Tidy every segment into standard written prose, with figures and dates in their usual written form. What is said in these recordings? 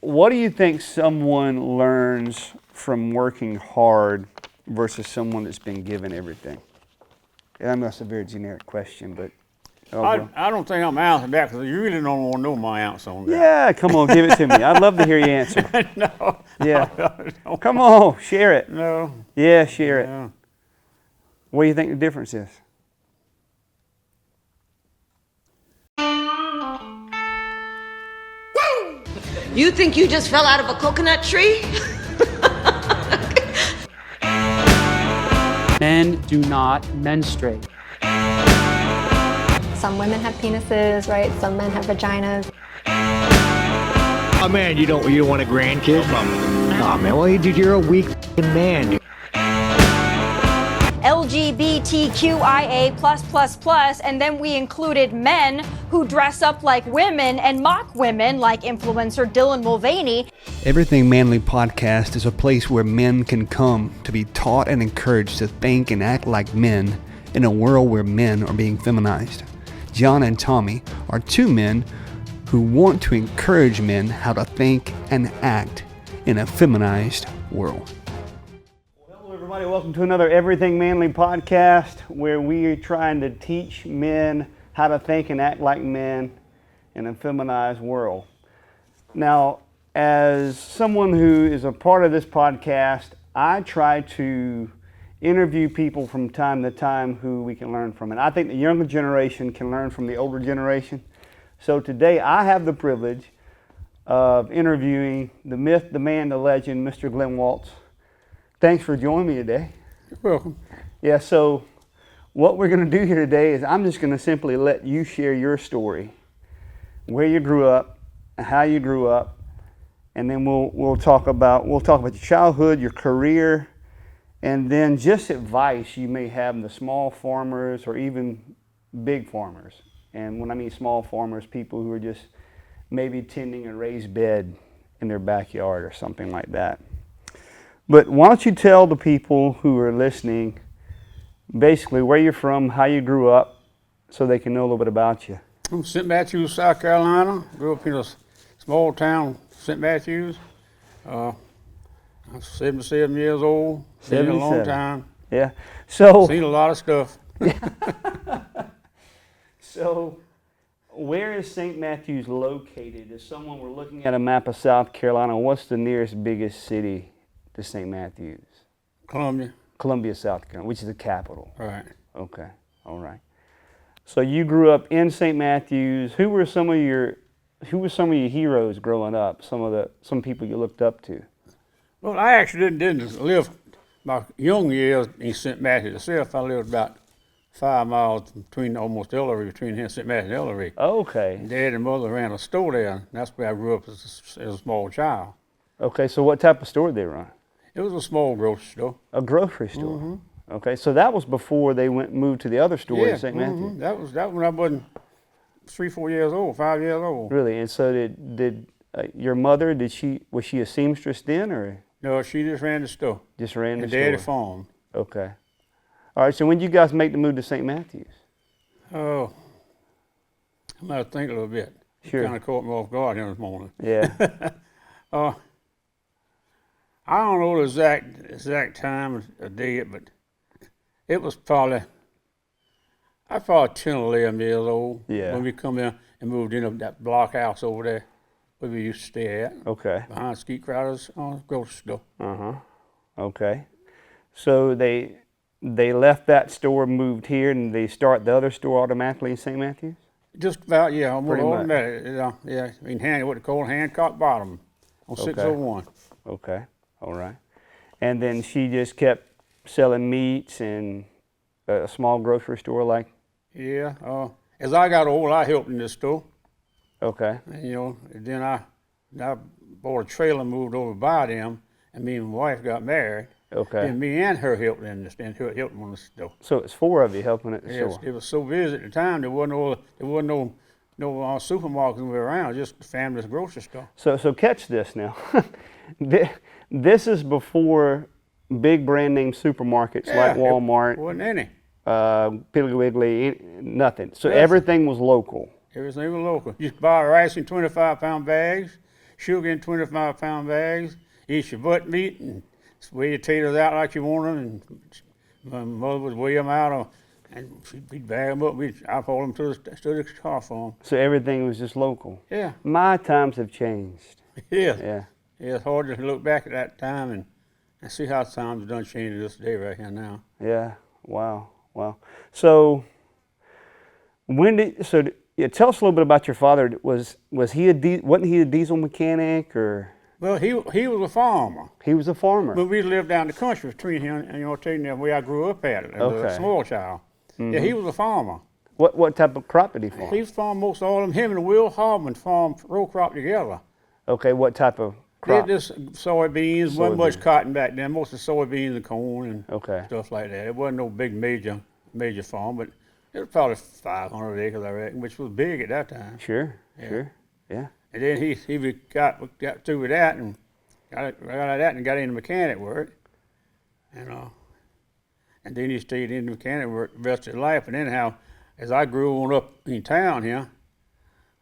what do you think someone learns from working hard versus someone that's been given everything? I know that's a very generic question, but... I don't think I'm answering that because you really don't want to know my answer on that. Yeah, come on, give it to me. I'd love to hear you answer. No. Yeah. Come on, share it. No. Yeah, share it. No. What do you think the difference is? You think you just fell out of a coconut tree? Men do not menstruate. Some women have penises, right? Some men have vaginas. Oh man, you don't want a grandkid? Oh man, well dude, you're a weak man, dude. LGBTQIA+++, and then we included men who dress up like women and mock women, like influencer Dylan Mulvaney. Everything Manly Podcast is a place where men can come to be taught and encouraged to think and act like men in a world where men are being feminized. John and Tommy are two men who want to encourage men how to think and act in a feminized world. Hello everybody, welcome to another Everything Manly podcast where we are trying to teach men how to think and act like men in a feminized world. Now, as someone who is a part of this podcast, I try to interview people from time to time who we can learn from. And I think the younger generation can learn from the older generation. So today I have the privilege of interviewing the myth, the man, the legend, Mr. Glen Waltz. Thanks for joining me today. You're welcome. Yeah, so what we're going to do here today is I'm just going to simply let you share your story, where you grew up, how you grew up, and then we'll talk about your childhood, your career, and then just advice you may have in the small farmers or even big farmers. And when I mean small farmers, people who are just maybe tending a raised bed in their backyard or something like that. But why don't you tell the people who are listening basically where you're from, how you grew up, so they can know a little bit about you. I'm St. Matthews, South Carolina. Grew up in a small town, St. Matthews. I'm 77 years old. Been here a long time. Yeah. So seen a lot of stuff. So where is St. Matthews located? If someone were looking at a map of South Carolina, what's the nearest biggest city to St. Matthews? Columbia. Columbia, South Carolina, which is the capital. Right. Okay. All right. So you grew up in St. Matthews. Who were some of your heroes growing up? Some people you looked up to. Well, I actually didn't live my young years in St. Matthews itself. I lived about 5 miles between almost Ellery, between here and St. Matthews and Ellery. Okay. Dad and mother ran a store there, and that's where I grew up as a small child. Okay, so what type of store did they run? It was a small grocery store. A grocery store. Mm-hmm. Okay, so that was before they moved to the other store in St. Matthews. Mm-hmm. That was when I wasn't 3, 4 years old, 5 years old. Really, and so did your mother? Was she a seamstress then, or? No, she just ran the store. Just ran the store. Daddy farmed. Okay. All right. So when did you guys make the move to St. Matthews? Oh, I might think a little bit. Sure. Kind of caught me off guard here this morning. Yeah. I don't know the exact time of day, but it was I was probably 10 or 11 years old. Yeah. When we come in and moved into that block house over there where we used to stay at. Okay. Behind Skeet Crowder's grocery store. Uh-huh. Okay. So they left that store, moved here, and they start the other store automatically in St. Matthews? Just about, yeah, almost Pretty much. automatic. Yeah, I mean, what they call Hancock Bottom on 601. Okay. All right. And then she just kept selling meats and a small grocery store like? Yeah. As I got old, I helped in this store. Okay. And, then I bought a trailer and moved over by them, and me and my wife got married. Okay. And me and her helped in this, and helped on the store. So it's 4 of you helping at the Yes, store? it was so busy at the time. There wasn't no supermarket around, just the family's grocery store. So catch this now. This is before big brand name supermarkets like Walmart. Wasn't any. Piggly Wiggly, nothing. So Nothing. everything was local. Everything was local. You could buy rice in 25-pound bags, sugar in 25-pound bags, eat your butt meat, and weigh your taters out like you want them, and my mother would weigh them out, and we'd bag them up. I'd haul them to the car for them. So everything was just local. Yeah. My times have changed. Yeah. Yeah. Yeah, it's hard to look back at that time and see how times have done changed this day right here now. Yeah. Wow. Wow. So tell us a little bit about your father. Was he wasn't he a diesel mechanic or? Well, he was a farmer. He was a farmer. But we lived down the country between him and taking the way I grew up at it, as a small child. Yeah, he was a farmer. What type of crop did he farm? He farmed most all of them. Him and Will Hobman farmed row crop together. Okay, what type of crop? They just soybeans. Wasn't much cotton back then. Mostly soybeans and corn and stuff like that. It wasn't no big major farm, but it was probably 500 acres, I reckon, which was big at that time. Sure. Yeah. And then he got through with that and got out of that and got into mechanic work, and then he stayed in mechanic work the rest of his life. And anyhow, as I grew on up in town here,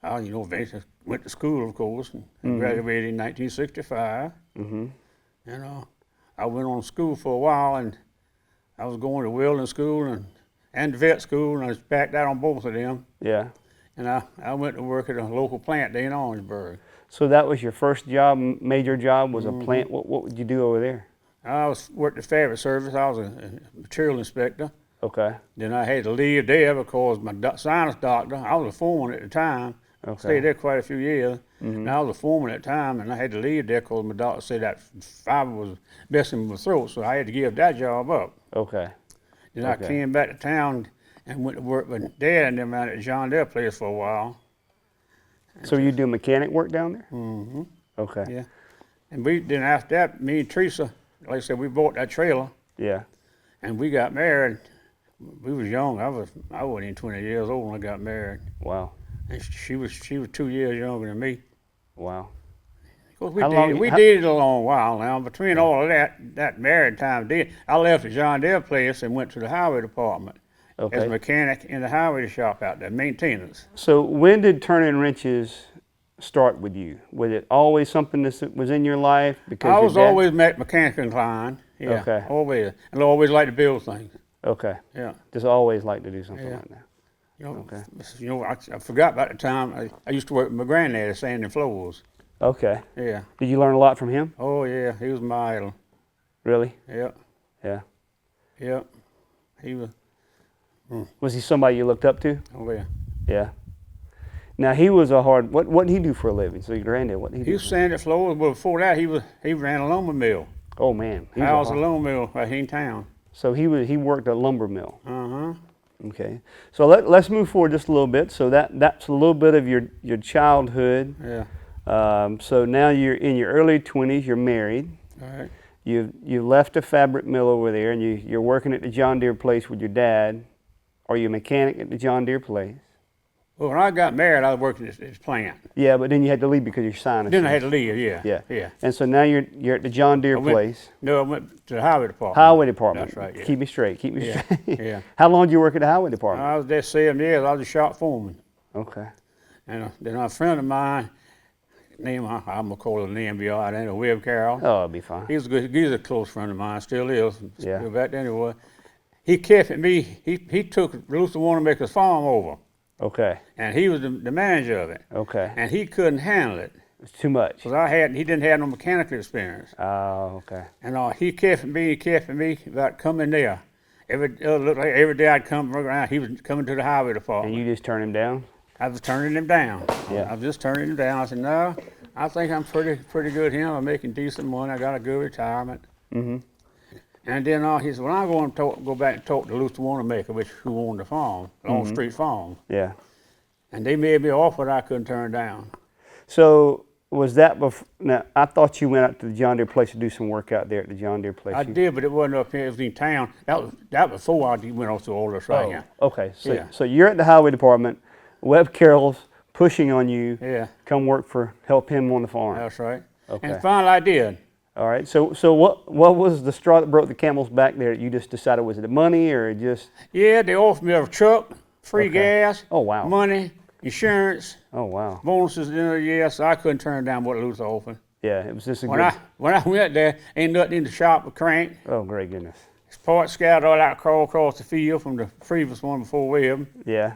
I eventually went to school, of course, and graduated in 1965. And I went on school for a while, and I was going to welding school and vet school, and I was backed out on both of them. Yeah. And I went to work at a local plant there in Orangeburg. So that was your first job, major job, was a plant. What would you do over there? I worked at Fabric Service. I was a material inspector. Okay. Then I had to leave there because my sinus doctor, I was a foreman at the time, stayed there quite a few years. And I was a foreman at the time, and I had to leave there because my doctor said that fiber was messing with my throat, so I had to give that job up. Okay. Then I came back to town and went to work with Dad and them out at John Deere place for a while. So you do mechanic work down there? Mm-hmm. Okay. Yeah. And then after that, me and Teresa, like I said, we bought that trailer. Yeah. And we got married. We was young. I wasn't even 20 years old when I got married. Wow. And she was 2 years younger than me. Wow. Of course, we dated a long while now. Between all of that married time, I left the John Deere place and went to the highway department as a mechanic in the highway shop out there, maintenance. So when did turning wrenches start with you? Was it always something that was in your life? Because I was always mechanically inclined. Yeah. Okay. Always, and I always liked to build things. Okay. Yeah. Just always like to do something like that. I forgot about the time I used to work with my granddad sanding floors. Okay. Yeah. Did you learn a lot from him? Oh yeah, he was my idol. Really? Yeah. Yeah. Yeah. He was. Was he somebody you looked up to? Oh yeah. Yeah. Now he was a hard. What did he do for a living? So your granddad, what did he do? He sanded floors, but before that he ran a lumber mill. Oh man. I was a lumber mill right here in town. So he worked at a lumber mill. Uh-huh. Okay. So let's move forward just a little bit. So that's a little bit of your childhood. Yeah. So now you're in your early 20s. You're married. All right. You left a fabric mill over there, and you're working at the John Deere place with your dad. Are you a mechanic at the John Deere place? Well, when I got married, I was working at this plant. Yeah, but then you had to leave because of your sinus. Then I had to leave. Yeah. Yeah. Yeah. And so now you're at the John Deere place. No, I went to the highway department. Highway department. That's right. Yeah. Keep me straight. Keep me straight. Yeah. How long did you work at the highway department? I was there 7 years. I was a shop foreman. Okay. And then a friend of mine, I'm gonna call his name, be all right, ain't Webb Carroll. Oh, it'll be fine. He's a close friend of mine, still is. Yeah. Still back then anyway. He kept me. He took Luther Wanamaker's farm over. Okay. And he was the manager of it. Okay. And he couldn't handle it. It's too much. Because he didn't have no mechanical experience. Oh, okay. And he kept me about coming there. Every day I'd come around, he was coming to the highway department. And you just turned him down? I was turning him down. Yeah. I was just turning him down. I said, no, I think I'm pretty good here. I'm making decent money. I got a good retirement. Mm-hmm. And then he said, well, I'm going to go back and talk to Luther Wanamaker, who owned the farm, Street Farm. Yeah. And they made me an offer that I couldn't turn down. So was that before? Now, I thought you went out to the John Deere place to do some work out there at the John Deere place. I did, but it wasn't up here. It was in town. That was before I went off to all this right here. Okay. So you're at the highway department. Webb Carroll's pushing on you. Yeah. Come help him on the farm. That's right. Okay. And finally I did. All right. So what was the straw that broke the camel's back there? You just decided, was it the money or just? Yeah, they offered me a truck, free gas. Oh wow. Money, insurance, Oh, wow. bonuses at the end of the year, so I couldn't turn down what Luther offered. Yeah, it was just a When good... I went there, ain't nothing in the shop but crank. Oh, great goodness. It's parts scattered all out across the field from the previous one before Webb. Yeah.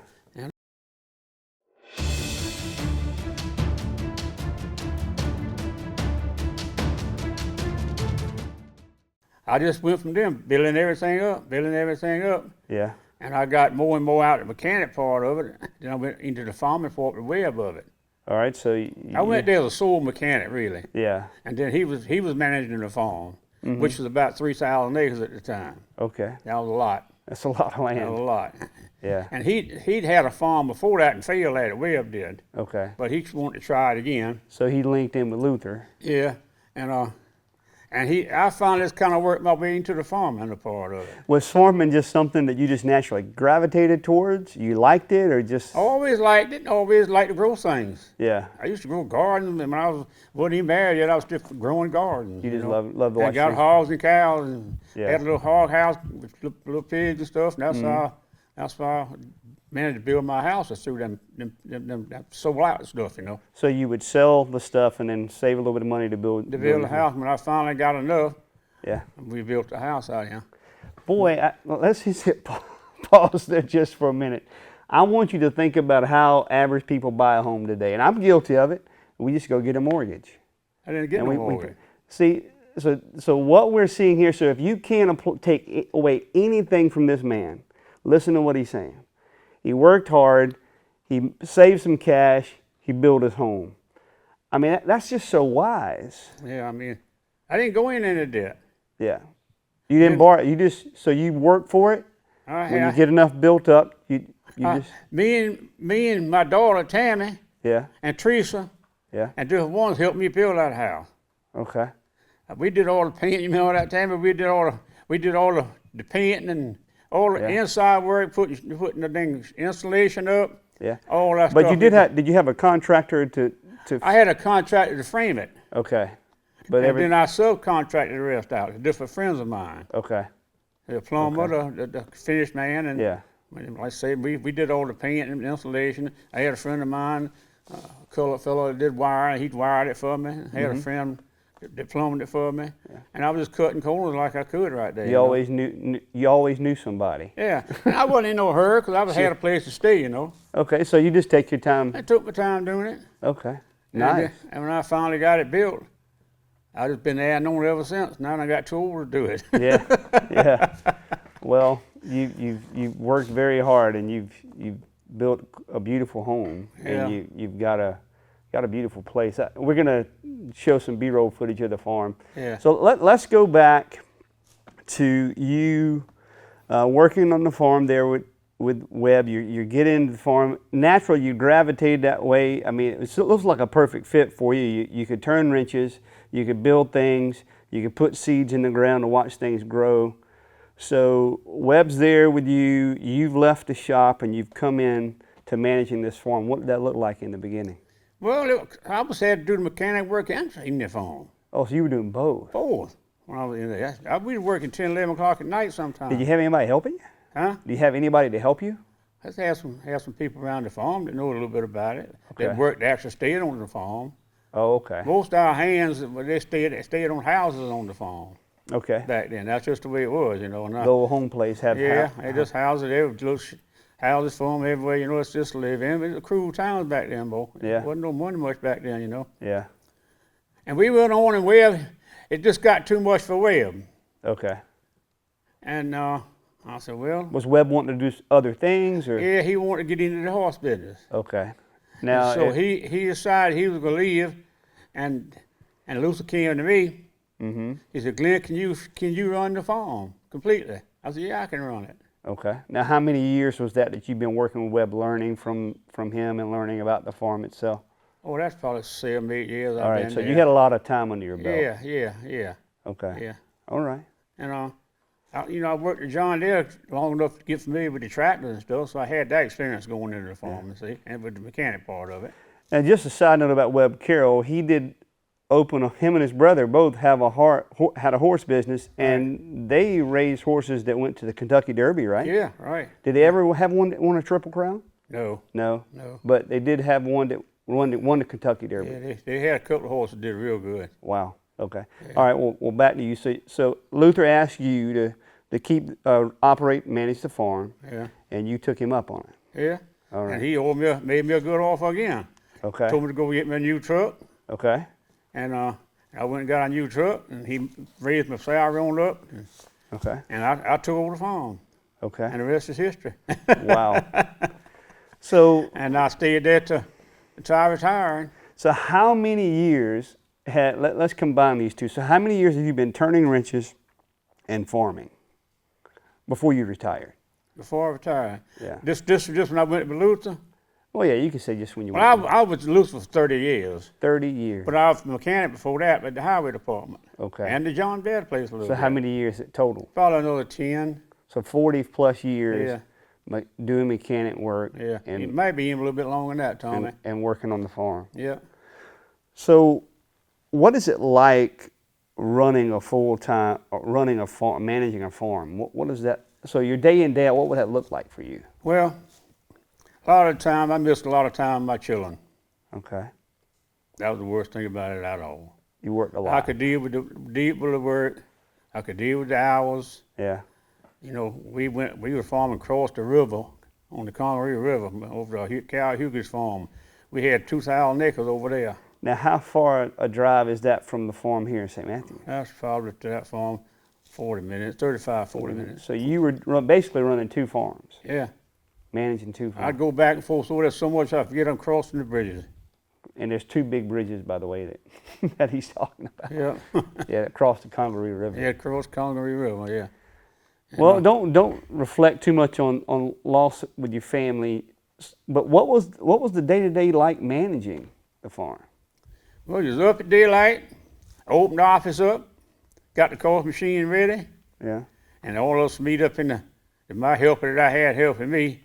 I just went from them, building everything up. Yeah. And I got more and more out of the mechanic part of it. Then I went into the farming part, the Webb of it. All right, so... I went there as a sole mechanic, really. Yeah. And then he was managing the farm, which was about 3,000 acres at the time. Okay. That was a lot. That's a lot of That was a land. lot. Yeah. And he'd had a farm before that and failed at it. Webb did. Okay. But he wanted to try it again. So he linked in with Luther. Yeah. And I found this kind of worked my way into the farming part of it. Was farming just something that you just naturally gravitated towards? You liked it, or just... I always liked it. Always liked to grow things. Yeah. I used to grow gardens, and when I wasn't even married yet, I was just growing gardens. You just know. love to I watch got things. hogs and cows, and Yeah. had a little hog house with little pigs and stuff. And that's how I managed to build my house, is through them sold out stuff, you know. So you would sell the stuff and then save a little bit of money to build... To build a house. When I finally got enough, Yeah. we built the house out here. Boy, let's just hit pause there just for a minute. I want you to think about how average people buy a home today, and I'm guilty of it. We just go get a mortgage. I didn't get And no we mortgage. see, so what we're seeing here, so if you can't take away anything from this man, listen to what he's saying. He worked hard, he saved some cash, he built his home. I mean, that's just so wise. Yeah, I mean, I didn't go in any debt. Yeah. You didn't borrow, so you worked for it? When you get enough built up, you just... Me and my daughter, Tammy, Yeah, and Teresa, yeah, and just ones helped me build that house. okay. We did all the painting, you remember that, Tammy? We did all the painting and all the Yeah. inside work, putting the dang insulation up, Yeah. all that But stuff. did you have a contractor to I had a contractor to frame it, okay. But and then I subcontracted the rest out to different friends of mine. okay. The plumber, the finished man, and Yeah. like I say, we did all the painting and insulation. I had a friend of mine, a colored fellow that did wiring. He wired it for me. I had a friend that plumbed it for me, and I was just cutting corners like I could right there. You always knew somebody. Yeah, and I wasn't in no hurry because I had a place to stay, you know. Okay, so you just take your time. I took my time doing it. Okay. And Nice. And when I finally got it built, I just been adding on ever since. Now I got too old to do it. Yeah. Yeah. Well, you've worked very hard, and you've built a beautiful home, Yeah. and you've got a beautiful place. We're gonna show some B-roll footage of the farm. Yeah. So let's go back to you working on the farm there with Webb. You get into the farm. Naturally, you gravitate that way. I mean, it looks like a perfect fit for you. You could turn wrenches. You could build things. You could put seeds in the ground to watch things grow. So Webb's there with you. You've left the shop and you've come in to managing this farm. What did that look like in the beginning? Well, I was had to do the mechanic work and in the farm. Oh, so you were doing both. Both. When I was in there, we was working 10, 11 o'clock at night sometimes. Did you have anybody helping you? Huh? Do you have anybody to help you? I just had some people around the farm that know a little bit about it. Okay. That worked, actually stayed on the farm. Oh, okay. Most of our hands, they stayed on houses on the farm Okay. back then. That's just the way it was, you know. And The little home place had yeah, they just houses, they were little houses for them everywhere, you know, it's just to live in. It was cruel times back then, boy. Yeah. Wasn't no money much back then, you know. Yeah. And we went on and Webb, it just got too much for Webb. Okay. And I said, well, Was Webb wanting to do other things, or? yeah, he wanted to get into the horse business. Okay. Now, So he decided he was going to leave, and Luther came to me. He said, Glenn, can you run the farm completely? I said, yeah, I can run it. okay. Now, how many years was that you've been working with Webb, learning from him and learning about the farm itself? Oh, that's probably 7, 8 years. All right. So you had a lot of time under your belt. Yeah. Okay. Yeah. All right. And I worked at John Deere long enough to get familiar with the tractors and stuff, so I had that experience going into the farm, you see, and with the mechanic part of it. And just a side note about Webb Carroll, he did him and his brother both had a horse business, and they raised horses that went to the Kentucky Derby, right? Yeah, right. Did they ever have one that won a Triple Crown? No. No? No. But they did have one that won the Kentucky Derby. Yeah, they had a couple of horses that did real good. Wow. Okay. All right. Well, back to you. So Luther asked you to keep operate, manage the farm. Yeah. And you took him up on it. Yeah. All right. And he made me a good offer again. Okay. Told me to go get me a new truck. Okay. And I went and got a new truck, and he raised my salary on up. Okay. And I took over the farm. Okay. And the rest is history. Wow. So. And I stayed there till I retired. So how many years let's combine these two. So how many years have you been turning wrenches and farming before you retired? Before I retired. Yeah. This was just when I went to Luther. Well, yeah, you can say just when you Well, went. I was at Luther for 30 years. 30 years. But I was a mechanic before that at the highway department. Okay. And the John Deere place a little So bit. how many years total? Probably another 10. So 40 plus years. Yeah. Doing mechanic work. Yeah. It And, may be even a little bit longer than that, Tommy. and working on the farm. Yeah. So, what is it like running a full-time, running a farm, managing a farm? What is that? So your day in, day out, what would that look like for you? Well, a lot of the time, I missed a lot of time with my children. Okay. That was the worst thing about it at all. You worked a lot. I could deal with the work. I could deal with the hours. Yeah. You know, we were farming across the river, on the Congaree River, over to Cal Hugo's farm. We had 2,000 acres over there. Now, how far a drive is that from the farm here in St. Matthew? That's probably to that farm 40 minutes, 35, 40 minutes. So you were basically running two farms, Yeah. managing two farms. I'd go back and forth, so there's so much I forget I'm crossing the bridges. And there's two big bridges, by the way, that he's talking about. Yeah. Yeah, that cross the Congaree River. Yeah, across Congaree River, yeah. Well, don't reflect too much on loss with your family. But what was the day-to-day like managing the farm? Well, you was up at daylight, opened the office up, got the coffee machine ready, Yeah. and all of us meet up in my helper that I had helping me,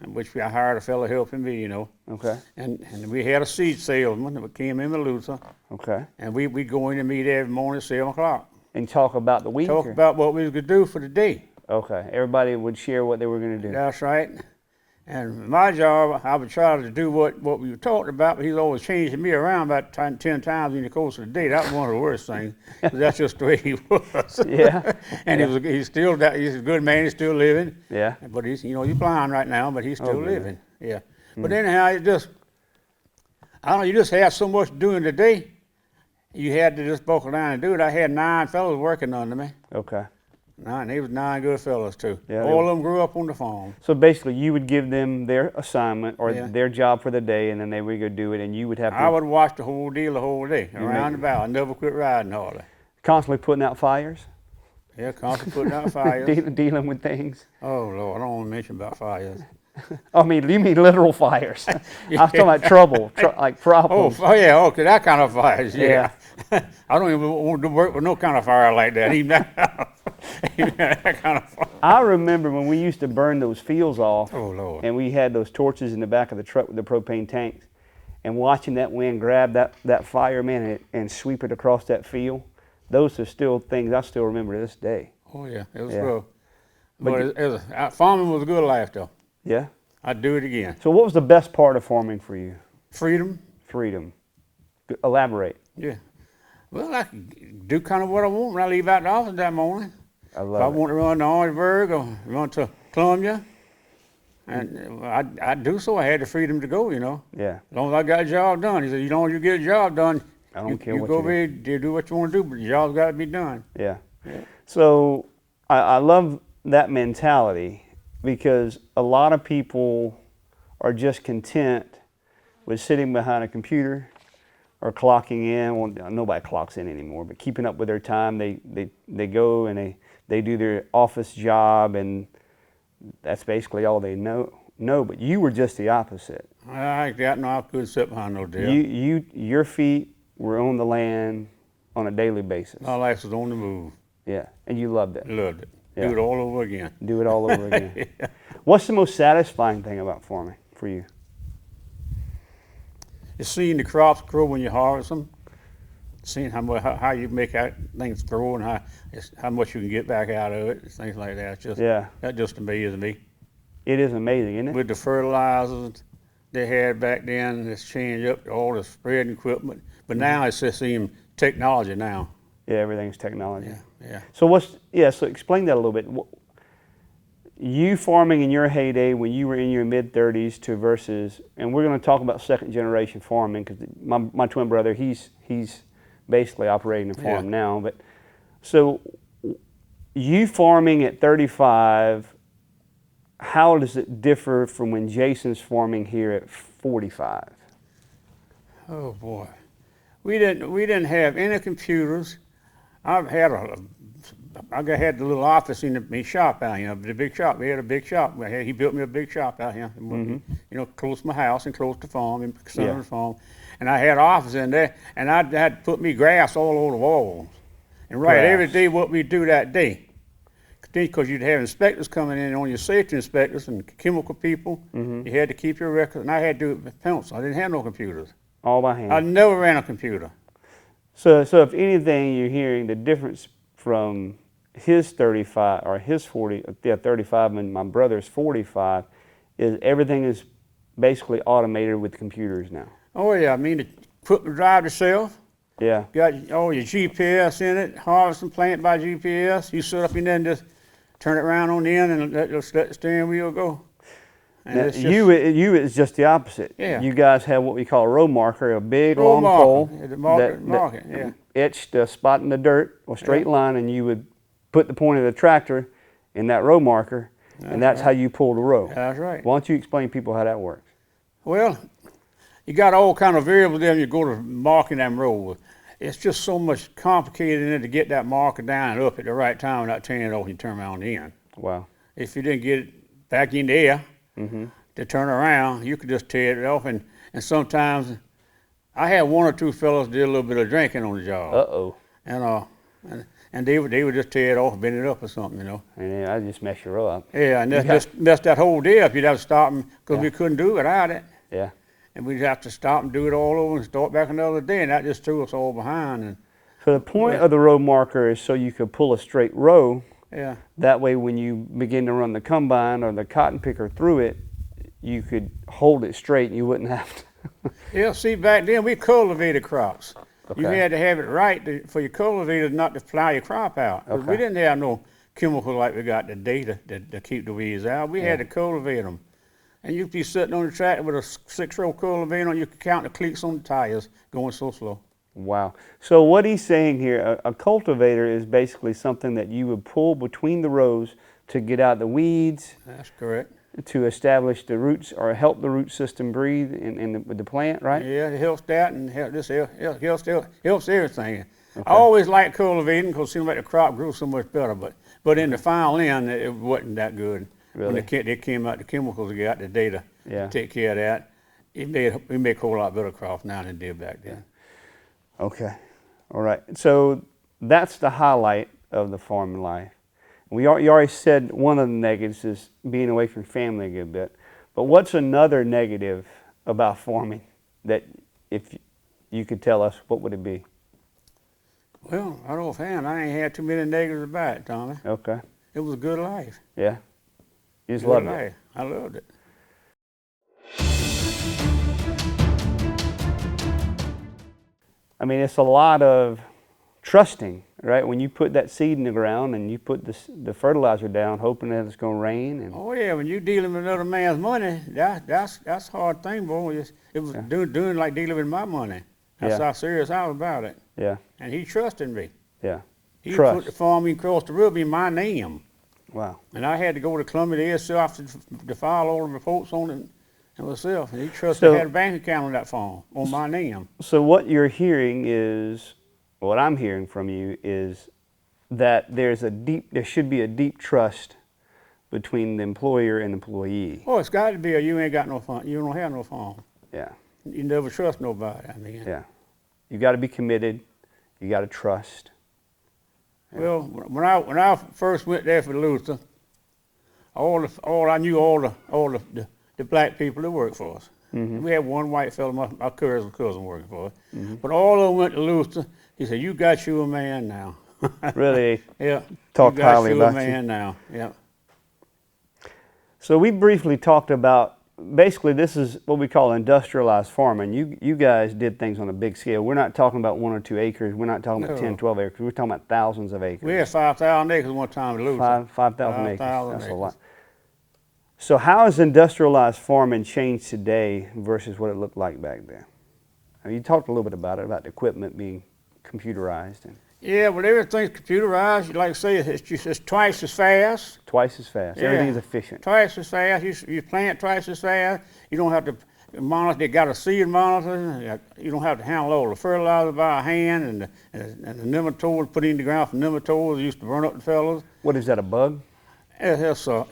which I hired a fellow helping me, you know. Okay. And we had a seed salesman that came in with Luther, Okay. and we go in and meet every morning at 7 o'clock. And talk about the week. Talk or- about what we was going to do for the day. Okay. Everybody would share what they were going to do. That's right. And my job, I would try to do what we were talking about, but he's always changing me around about 10 times in the course of the day. That was one of the worst things, 'cause that's just the way he was. Yeah. And he's a good man, he's still living. Yeah. But he's blind right now, but he's still goodness. living. Yeah. But anyhow, you just had so much to do in the day. You had to just buckle down and do it. I had 9 fellows working under me. Okay. They was 9 good fellows too. Yeah, All of them grew up on the farm. So basically, you would give them their assignment or Yeah. their job for the day, and then they would go do it, and you would have to I would watch the whole deal the whole day, around the bow. I never quit riding hardly. constantly putting out fires, Yeah, constantly putting out fires. dealing with things. Oh, Lord, I don't want to mention about fires. I mean, you mean literal fires? I was talking about trouble, like Oh, problems. yeah, okay, that kind of fires, yeah. Yeah. I don't even want to work with no kind of fire like that, even that kind of fire. I remember when we used to burn those fields off, Oh, Lord. and we had those torches in the back of the truck with the propane tanks, and watching that wind grab that fire, man, and sweep it across that field. Those are still things I still remember to this day. Oh, yeah, it was Yeah. rough. But farming was a good life, though. Yeah? I'd do it again. So what was the best part of farming for you? Freedom, Freedom. Elaborate. yeah. Well, I could do kind of what I want when I leave out the office that morning. I If I love it. want to run to Orangeburg or run to Columbia, and I'd do so. I had the freedom to go, you know. Yeah. As long as I got a job done. He said, as long as you get a job done, I don't care you what go you do. over here, you do what you want to do, but the job's got to be done. Yeah. So I love that mentality because a lot of people are just content with sitting behind a computer or clocking in. Well, nobody clocks in anymore, but keeping up with their time. They go and they do their office job, and that's basically all they know. But you were just the opposite. I couldn't sit behind no deal. Your feet were on the land on a daily basis. My life was on the move. Yeah, and you loved it. Loved it. Yeah. Do it all over again. Do it all over again. What's the most satisfying thing about farming for you? It's seeing the crops grow when you harvest them, seeing how you make things grow and how much you can get back out of it, things like that. That just amazes me. It is amazing, isn't it? With the fertilizers they had back then, it's changed up to all the spreading equipment. But now it's just even technology now. Yeah, everything's technology. Yeah. So so explain that a little bit. You farming in your heyday when you were in your mid-30s to versus, and we're going to talk about second generation farming because my twin brother, he's basically operating a farm now. But so you farming at 35, how does it differ from when Jason's farming here at 45? Oh boy, we didn't have any computers. I had the little office in my shop out here, the big shop. We had a big shop. He built me a big shop out here, you know, close to my house and close to the farm, and center of the farm. And I had an office in there, and I had to put me grass all over the walls and write every day what we do that day. Because you'd have inspectors coming in on your safety inspectors and chemical people. You had to keep your records, and I had to do it with pencil. I didn't have no computers. All by hand. I never ran a computer. So if anything, you're hearing the difference from his 35 or his 35 and my brother's 45 is everything is basically automated with computers now. Oh yeah, I mean, the equipment drive itself. Yeah. Got all your GPS in it, harvesting plant by GPS. You sit up in there and just turn it around on the end and let the steering wheel go. And Now, you is just the opposite. Yeah. You guys have what we call a row marker, a big row long marker. pole Yeah, the marker, yeah. etched a spot in the dirt or straight line, and you would put the point of the tractor in that row marker, and that's how you pull the row. That's right. Why don't you explain people how that works? Well, you got all kind of variables there when you go to marking them rows. It's just so much complicated in it to get that marker down and up at the right time without turning it off and you turn around the end. Wow. If you didn't get it back in the air to turn around, you could just tear it off. And sometimes I had one or two fellows did a little bit of drinking on the job. Uh-oh. And they would just tear it off, bend it up or something, you know. And then I just mess your row up. Yeah, and that just messed that whole day up. You'd have to stop them because we couldn't do it without it. Yeah. And we'd have to stop and do it all over and start back another day, and that just threw us all behind. And So the point of the row marker is so you could pull a straight row. yeah, That way when you begin to run the combine or the cotton picker through it, you could hold it straight and you wouldn't have to. yeah. See, back then we cultivated crops. You Okay. had to have it right for your cultivators not to fly your crop out. 'Cause we didn't have no chemical like we got today to keep the weeds out. We had to cultivate them. And you'd be sitting on the tractor with a 6-row cultivator and you could count the cleats on the tires going so slow. Wow. So what he's saying here, a cultivator is basically something that you would pull between the rows to get out the weeds, That's correct. to establish the roots or help the root system breathe with the plant, right? Yeah, it helps that and helps everything. I always liked cultivating because it seemed like the crop grew so much better, but in the final end, it wasn't that good. Really? When they came out, the chemicals they got today to take care of that, we make a whole lot better crops now than it did back then. Okay. All right. So that's the highlight of the farming life. You already said one of the negatives is being away from family a good bit. But what's another negative about farming that if you could tell us, what would it be? Well, right offhand, I ain't had too many negatives about it, Tommy. Okay. It was a good life. Yeah. You just Good loved life. it. I loved it. I mean, it's a lot of trusting, right? When you put that seed in the ground and you put the fertilizer down, hoping that it's going to rain. And Oh yeah, when you dealing with another man's money, that's a hard thing, boy. It was doing like dealing with my money. That's how serious I was about it. yeah, And he trusted me. yeah. He Trust. put the farm across the river in my name. Wow. And I had to go to Columbia to so I have to file all the reports on it and myself. And he trusted So- I had a bank account on that farm on my name. So what you're hearing is, what I'm hearing from you is that there should be a deep trust between the employer and employee. Oh, it's got to be, or you ain't got no farm. You don't have no farm. Yeah, You never trust nobody. I mean, yeah. You got to be committed. You got to trust. well, when I first went there for Luther, I knew all the black people that worked for us. We had one white fellow, my cousin working for us. But all of them went to Luther. He said, "You got you a man now." Really Yeah. talk you got highly you about a you. man now. Yeah. So we briefly talked about, basically this is what we call industrialized farming. You guys did things on a big scale. We're not talking about 1 or 2 acres. We're not talking about 10, 12 acres. We're talking about thousands of acres. We had 5,000 acres one time in Luther. 5,000 acres. 5,000 That's a acres. lot. So how has industrialized farming changed today versus what it looked like back then? I mean, you talked a little bit about it, about the equipment being computerized. And Yeah, but everything's computerized. Like I say, it's twice as fast. twice as fast. Yeah. Everything is efficient. Twice as fast. You plant twice as fast. You don't have to monitor. They got a seed monitor. You don't have to handle all the fertilizer by hand and the nematodes put in the ground for nematodes. Used to burn up the fellows. What is that, a bug? It's an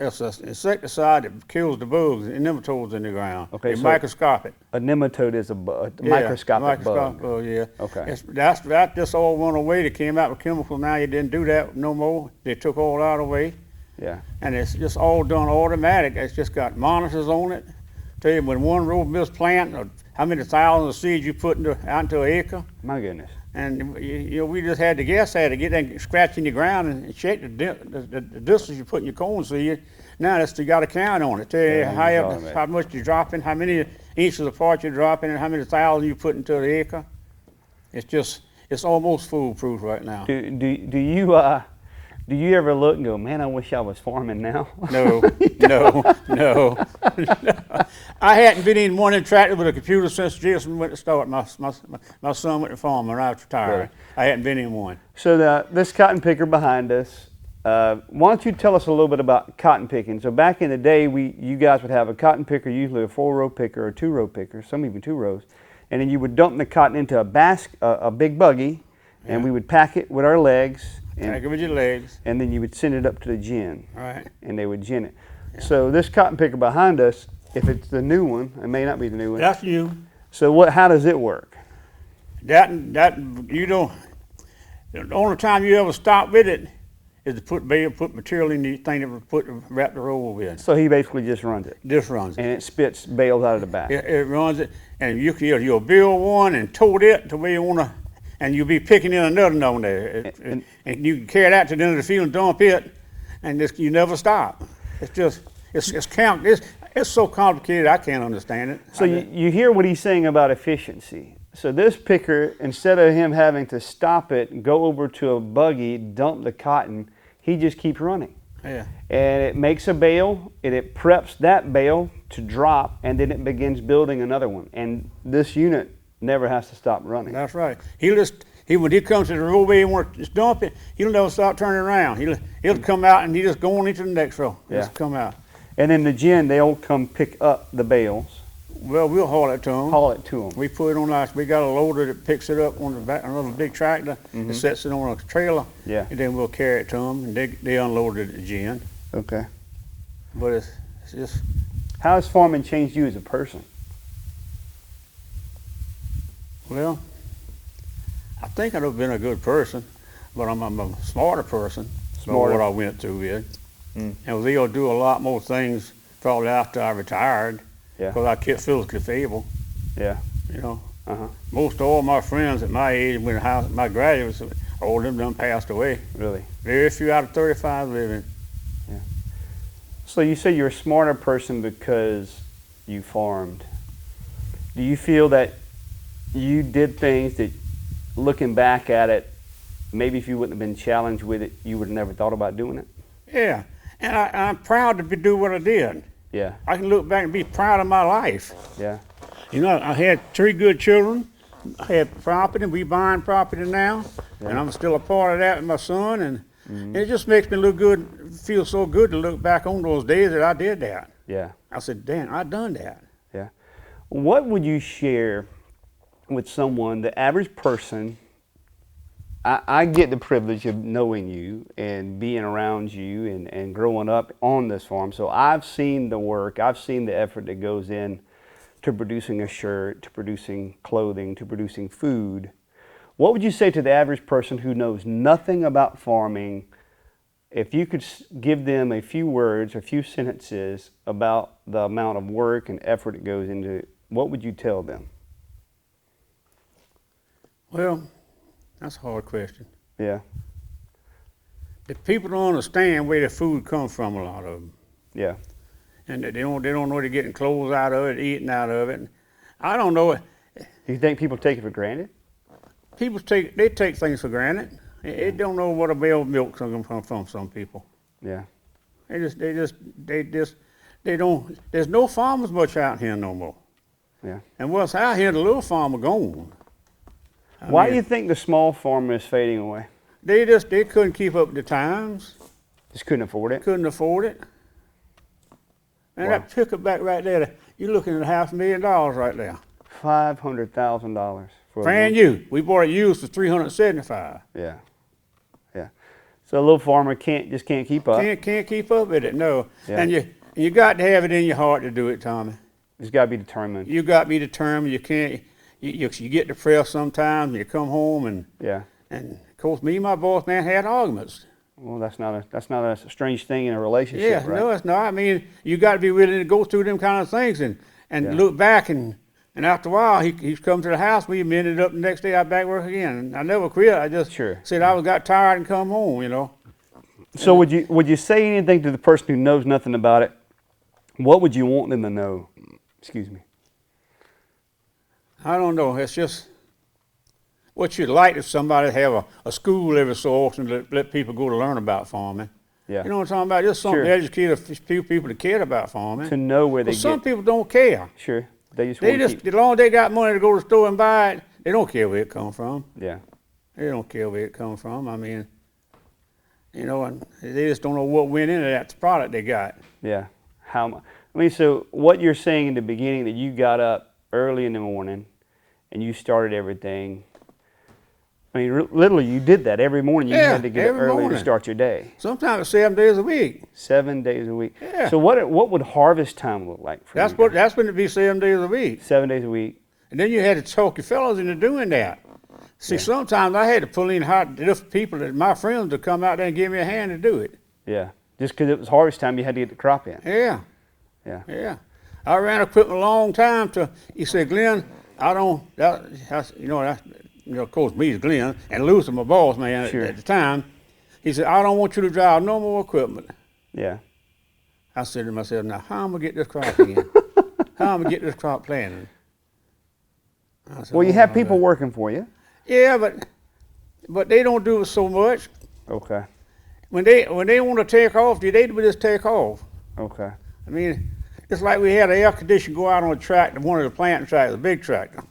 insecticide that kills the bugs and nematodes in the ground. Okay, It's so microscopic. A nematode is a Yeah, microscopic bug. Oh, yeah. Okay. That just all went away. They came out with chemicals. Now you didn't do that no more. They took all that away. Yeah. And it's just all done automatic. It's just got monitors on it. Tell you when one row mills plant, or how many thousands of seeds you put out into an acre. My goodness. And we just had to get there and scratch in the ground and check the distance you put in your corn seed. Now you got to count on it. Tell you Yeah, how much you're dropping, how many inches apart you're dropping, and how many thousands you put into the acre. It's almost foolproof right now. Do you ever look and go, man, I wish I was farming now? No. I hadn't been in one tractor with a computer since Jason went to start. My son went to farm when I was retired. Really? I hadn't been in one. So this cotton picker behind us, why don't you tell us a little bit about cotton picking? So back in the day, you guys would have a cotton picker, usually a 4-row picker or a 2-row picker, some even 2 rows, and then you would dump the cotton into a big buggy, and we would pack it with our legs. Pack it with your legs. And then you would send it up to the gin. Right. And they would gin it. Yeah. So this cotton picker behind us, if it's the new one, it may not be the new one. That's new. So how does it work? The only time you ever stop with it is to put material in the thing to wrap the roll with. So he basically just runs it. Just runs it. And it spits bales out of the back. It runs it, and you'll build one and tote it to where you want to, and you'll be picking in another one there. And you can carry that to the end of the field and dump it, and you never stop. It's so complicated I can't understand it. So you hear what he's saying about efficiency. So this picker, instead of him having to stop it, go over to a buggy, dump the cotton, he just keeps running. Yeah. And it makes a bale, and it preps that bale to drop, and then it begins building another one. And this unit never has to stop running. That's right. When he comes to the row where he wants to dump it, he'll never stop turning around. He'll come out and he just go on into the next row. Just come out. And then the gin, they'll come pick up the bales. Well, we'll haul it to them. Haul it to them. We put it on we got a loader that picks it up on the back, another big tractor, and sets it on a trailer. Yeah. And then we'll carry it to them, and they unload it at the gin. Okay. But it's just. How has farming changed you as a person? Well, I think I'd have been a good person, but I'm a smarter person than what I went through with. And was able to do a lot more things probably after I retired. Yeah. Because I kept physically feeble. Yeah. You know. Most all my friends at my age, my graduates, all of them done passed away. Really? Very few out of 35 living. Yeah. So you say you're a smarter person because you farmed. Do you feel that you did things that, looking back at it, maybe if you wouldn't have been challenged with it, you would have never thought about doing it? Yeah. And I'm proud to do what I did. Yeah. I can look back and be proud of my life. Yeah. You know, I had 3 good children. I had property. We buying property now. Yeah. And I'm still a part of that with my son. And it just makes me look good, feel so good to look back on those days that I did that. Yeah. I said, damn, I done that. Yeah. What would you share with someone, the average person? I get the privilege of knowing you and being around you and growing up on this farm. So I've seen the work, I've seen the effort that goes in to producing a shirt, to producing clothing, to producing food. What would you say to the average person who knows nothing about farming? If you could give them a few words, a few sentences about the amount of work and effort that goes into it, what would you tell them? Well, that's a hard question. Yeah. If people don't understand where the food comes from, a lot of them. Yeah. and they don't know they're getting clothes out of it, eating out of it. And I don't know. Do you think people take it for granted? People take things for granted. They don't know what a bale of milk's going to come from some people. Yeah. They don't. There's no farmers much out here no more. Yeah. And what's out here, the little farmer gone. Why do you think the small farmer is fading away? They couldn't keep up with the times. Just couldn't afford it? Couldn't afford it. And Wow. that pickup right there, you're looking at $500,000 right there. $500,000 for Brand new. We bought it used for $375. Yeah. Yeah. So a little farmer just can't keep up. Can't keep up with it, no. Yeah. And you got to have it in your heart to do it, Tommy. Just got to be determined. You got to be determined. You can't. You get depressed sometimes. And you come home and of course me and my boss man had arguments. Well, that's not a strange thing in a relationship, Yeah, right? no, it's not. I mean, you got to be willing to go through them kind of things and look back and after a while he's come to the house. We ended up the next day I back work again. And I never quit. I just said I got tired and come home. You know. So would you say anything to the person who knows nothing about it? What would you want them to know? Excuse me. I don't know. It's just what you'd like if somebody have a school every so often to let people go to learn about farming. Yeah. You know what I'm talking about? Just something to educate a few people that care about farming. To know where they get. Some people don't care. Sure. They just as long as they got money to go to the store and buy it, they don't care where it comes from. Yeah. They don't care where it comes from. I mean, you know, and they just don't know what went into that product they got. Yeah. So what you're saying in the beginning, that you got up early in the morning and you started everything. I mean, literally, you did that every morning. You had to get up early to start your day. Sometimes it's 7 days a week. 7 days a week. Yeah. So what would harvest time look like for you? That's when it'd be 7 days a week. 7 days a week. And then you had to talk your fellows into doing that. See, sometimes I had to pull in different people, my friends, to come out there and give me a hand to do it. Yeah. Just because it was harvest time, you had to get the crop in. Yeah. Yeah. Yeah. I ran equipment a long time he said, Glenn, of course, me is Glenn, and Luther, my boss man at the time. He said, I don't want you to drive no more equipment. Yeah. I said to myself, now, how am I going to get this crop again? How am I going to get this crop planted? Well, you have people working for you. Yeah, but they don't do it so much. Okay. When they want to take off, they would just take off. Okay. I mean, it's like we had an air conditioner go out on a tractor, one of the planting tractors, a big tractor.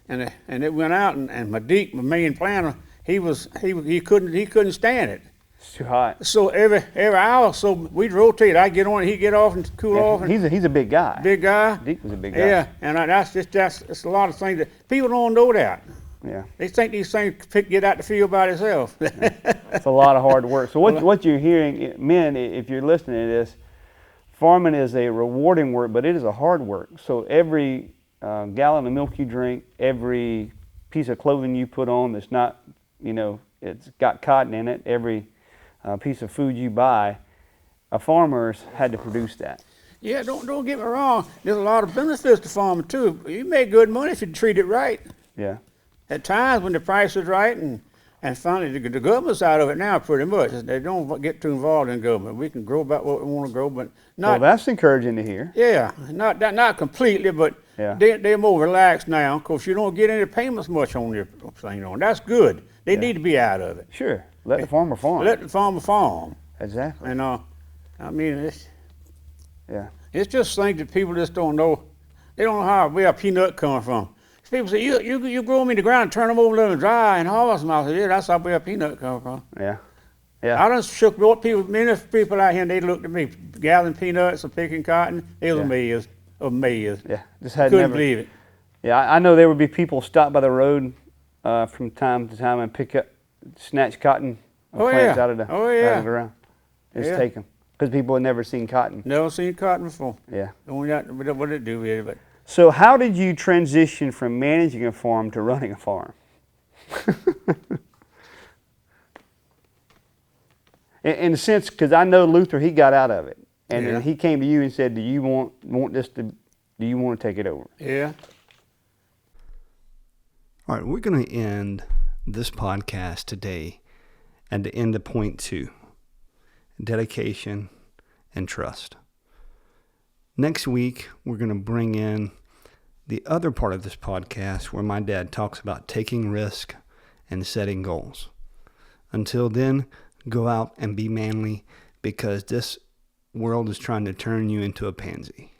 And it went out, and my main planter, he couldn't stand it. It's too hot. So every hour or so we'd rotate. I'd get on it, he'd get off and cool off. And he's a big guy. Big guy. Deke was a big guy. Yeah, and it's a lot of things that people don't know that. Yeah. They think these things get out the field by themselves. It's a lot of hard work. So what you're hearing, men, if you're listening to this, farming is a rewarding work, but it is a hard work. So every gallon of milk you drink, every piece of clothing you put on that's not, it's got cotton in it, every piece of food you buy, a farmer's had to produce that. Yeah, don't get me wrong. There's a lot of benefits to farming too. You make good money if you treat it right. Yeah. At times when the price is right and finally the government's out of it now pretty much. They don't get too involved in government. We can grow about what we want to grow, but not. Well, that's encouraging to hear. Yeah, not completely, but they're more relaxed now. Of course, you don't get any payments much on your thing. That's good. They need to be out of it. Sure. Let the farmer farm. Let the farmer farm. Exactly. And I mean, it's just things that people just don't know. They don't know where a peanut comes from. People say, you grow them in the ground and turn them over, let them dry and harvest them. I said, yeah, that's where a peanut comes from. Yeah. Yeah. I done shook many people out here, and they looked at me, gathering peanuts and picking cotton. They was amazed. Yeah. Just couldn't believe it. Yeah, I know there would be people stop by the road from time to time and snatch cotton plants out of the ground. Just take them. Because people had never seen cotton. Never seen cotton before. Yeah. What did it do with it? But so how did you transition from managing a farm to running a farm? in a sense, because I know Luther, he got out of it. And then he came to you and said, do you want to take it over? Yeah. All right, we're going to end this podcast today and to end to point 2, dedication and trust. Next week, we're going to bring in the other part of this podcast where my dad talks about taking risk and setting goals. Until then, go out and be manly, because this world is trying to turn you into a pansy.